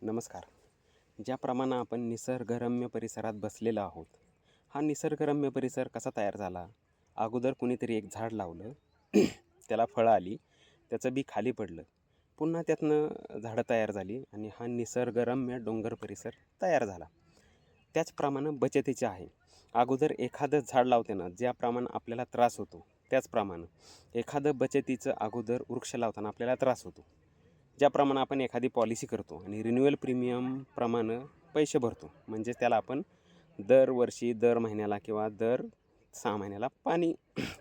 नमस्कार. ज्याप्रमाणे आपण निसर्गरम्य परिसरात बसलेलो आहोत, हा निसर्गरम्य परिसर कसा तयार झाला? अगोदर कुणीतरी एक झाड लावलं, त्याला फळं आली, त्याचं बी खाली पडलं. पुन्हा त्यातनं झाडं तयार झाली आणि हा निसर्गरम्य डोंगर परिसर तयार झाला. त्याचप्रमाणे बचतीचे आहे. अगोदर एखादं झाड लावताना ज्याप्रमाणे आपल्याला त्रास होतो, त्याचप्रमाणे एखादं बचतीचं अगोदर वृक्ष लावताना आपल्याला त्रास होतो. ज्याप्रमाणे आपण एखादी पॉलिसी करतो आणि रिन्युअल प्रीमियमप्रमाणे पैसे भरतो, म्हणजे त्याला आपण दरवर्षी दर महिन्याला किंवा दर 6 महिन्याला पाणी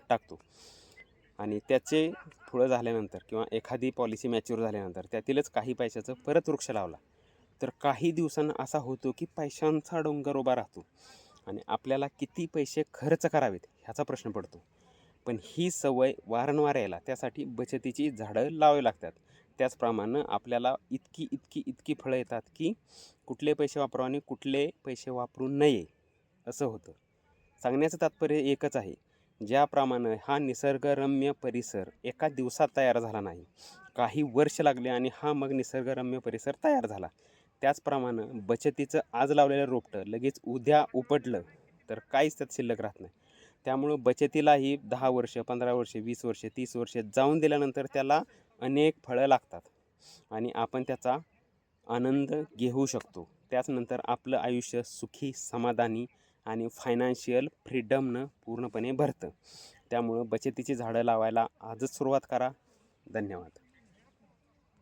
टाकतो आणि त्याचे फुलं झाल्यानंतर किंवा एखादी पॉलिसी मॅच्युअर झाल्यानंतर त्यातीलच काही पैशाचं परत वृक्ष लावला तर काही दिवसांना असा होतो की पैशांचा डोंगर उभा राहतो आणि आपल्याला किती पैसे खर्च करावेत ह्याचा प्रश्न पडतो. पण ही सवय वारंवार यायला त्यासाठी बचतीची झाडं लावावी लागतात. त्याचप्रमाणे आपल्याला इतकी फळं येतात की कुठले पैसे वापरावे आणि कुठले पैसे वापरू नये असं होतं. सांगण्याचं तात्पर्य एकच आहे, ज्याप्रमाणे हा निसर्गरम्य परिसर एका दिवसात तयार झाला नाही, काही वर्ष लागले आणि हा मग निसर्गरम्य परिसर तयार झाला. त्याचप्रमाणे बचतीचं आज लावलेलं रोपटं लगेच उद्या उपटलं तर काहीच त्यात शिल्लक राहत नाही. त्यामुळं बचतीलाही 10 वर्ष, 15 वर्ष, 20 वर्ष, 30 वर्ष जाऊन दिल्यानंतर त्याला अनेक फळं लागतात आणि आपण त्याचा आनंद घेऊ शकतो. त्याचनंतर आपलं आयुष्य सुखी, समाधानी आणि फायनान्शियल फ्रीडमनं पूर्णपणे भरतं. त्यामुळं बचतीची झाडं लावायला आजच सुरुवात करा. धन्यवाद.